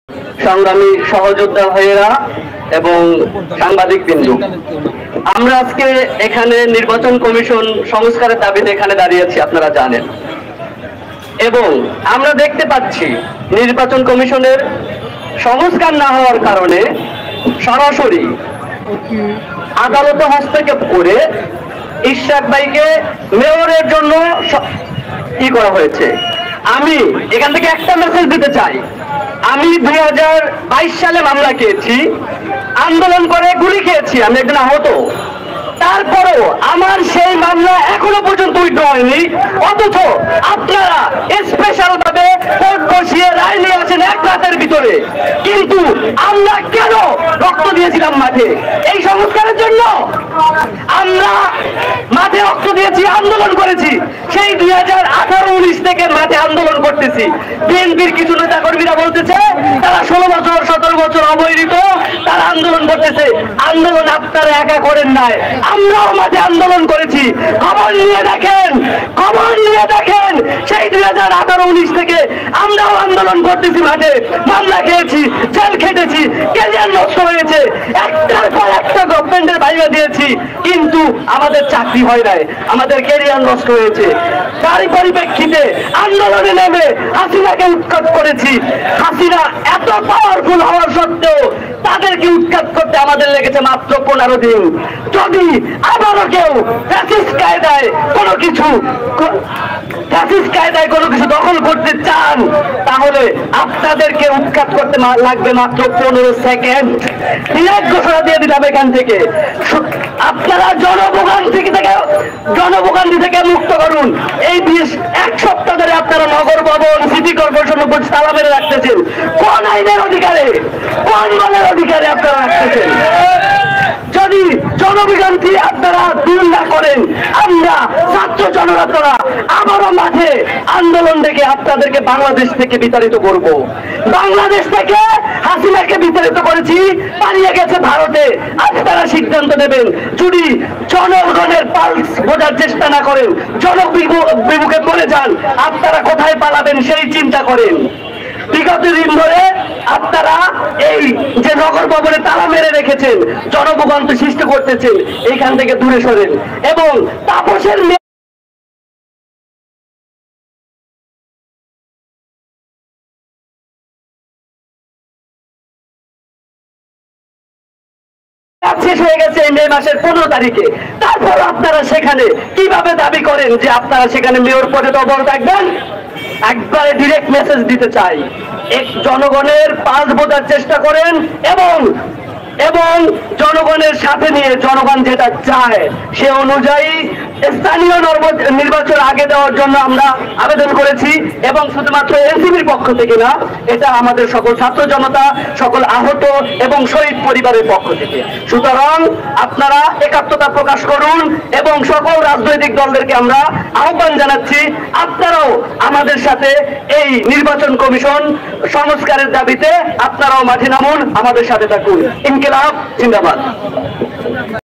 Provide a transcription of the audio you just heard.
সংগ্রামী সহযোদ্ধা ভাইয়েরা এবং সাংবাদিক বিন্দু, আমরা আজকে এখানে নির্বাচন কমিশন সংস্কারের দাবিতে এখানে দাঁড়িয়েছি, আপনারা জানেন। এবং আমরা দেখতে পাচ্ছি নির্বাচন কমিশনের সংস্কার না হওয়ার কারণে সরাসরি আদালতে হস্তক্ষেপ করে ইশরাক ভাইকে মেয়রের জন্য কি করা হয়েছে। আমি এখান থেকে একটা মেসেজ দিতে চাই, আমি 2022 সালে মামলা খেয়েছি, আন্দোলন করে গুলি খেয়েছি, আমি একজন আহত। তারপরেও আমার সেই মামলা এখনো পর্যন্ত উইথড্র হয়নি, অথচ আপনারা স্পেশাল ভাবে কোর্ট বসিয়ে রায় নিয়ে আসেন এক রাতের ভিতরে। কিন্তু আমরা কেন রক্ত দিয়েছিলাম মাঠে? এই সংস্কারের জন্য আমরা মাঠে রক্ত দিয়েছি, আন্দোলন করেছি। সেই 2018-19 থেকে মাঠে আন্দোলন করতেছি। বিএনপির কিছু নেতা কর্মীরা বলতেছে তারা 16 বছর 17 বছর অবহেলিত, তারা আন্দোলন করতেছে। আন্দোলন আপনারা একা করেন নাই, আমরাও মাঠে আন্দোলন করেছি। খবর নিয়ে দেখেন, খবর নিয়ে দেখেন, সেই 2018-19 থেকে আমরাও আন্দোলন করতেছি, মাঠে মামলা খেয়েছি, জেল খেটেছি, ক্যারিয়ার নষ্ট হয়েছে, একটার পর একটা গভর্নমেন্টের বাইরে দিয়েছি, কিন্তু আমাদের চাকরি হয় নাই, আমাদের ক্যারিয়ার নষ্ট হয়েছে। তারই পরিপ্রেক্ষিতে আন্দোলনে নেমে হাসিনাকে উৎখাত করেছি। হাসিনা এত পাওয়ারফুল হওয়ার সত্ত্বেও তাদেরকে উৎখাত করতে আমাদের লেগেছে মাত্র 15 দিন। যদি আবারও কেউ ফ্যাসিস্ট কায়দায় কোনো কিছু দখল করতে চান, তাহলে আপনাদেরকে উৎখাত করতে লাগবে মাত্র 15 সেকেন্ড। ডিরেক্ট ঘোষণা দিয়ে দিলাম এখান থেকে, আপনারা জনভোগান্তি থেকে মুক্ত করুন। এই 1 সপ্তাহ ধরে আপনারা নগর ভবন, সিটি কর্পোরেশন উপর তালা মেরে রাখতেছেন। কোন আইনের অধিকারে, কোন মানের অধিকারে আপনারা রাখতেছেন? যদি জনবিভ্রান্তি আপনারা দূর না করেন, আমরা ছাত্র জনতারা আবারও মাঠে আন্দোলন ডেকে আপনাদেরকে বাংলাদেশ থেকে বিতাড়িত করব। বাংলাদেশ থেকে হাসিনাকে বিতাড়িত করেছি, পালিয়ে গেছে ভারতে। আপনারা সিদ্ধান্ত নেবেন। যদি জনগণের পালস বোঝার চেষ্টা না করেন, জনবিমুখে পড়ে যান, আপনারা কোথায় পালাবেন সেই চিন্তা করেন। বিগত দিন ধরে আপনারা এই যে নগর ভবনে তালা মেরে রেখেছেন, জনভোগান্তি সৃষ্টি করতেছেন, এখান থেকে দূরে সরেন। এবং তাপসের শেষ হয়ে গেছে এই মে মাসের 15 তারিখে। তারপর আপনারা সেখানে কিভাবে দাবি করেন যে আপনারা সেখানে মেয়র পদে তো অবরোধ থাকবেন? একবারে ডিরেক্ট মেসেজ দিতে চাই, জনগণের পালস বোঝার চেষ্টা করেন এবং জনগণের সাথে নিয়ে জনগণ যেটা চায় সে অনুযায়ী স্থানীয় নির্বাচন আগে দেওয়ার জন্য আমরা আবেদন করেছি। এবং শুধুমাত্র এনসিপির পক্ষ থেকে না, এটা আমাদের সকল ছাত্র জনতা, সকল আহত এবং শহীদ পরিবারের পক্ষ থেকে। সুতরাং আপনারা একাত্মতা প্রকাশ করুন এবং সকল রাজনৈতিক দলদেরকে আমরা আহ্বান জানাচ্ছি, আপনারাও আমাদের সাথে এই নির্বাচন কমিশন সংস্কারের দাবিতে আপনারাও মাঠে নামুন, আমাদের সাথে থাকুন। ইনকিলাব জিন্দাবাদ।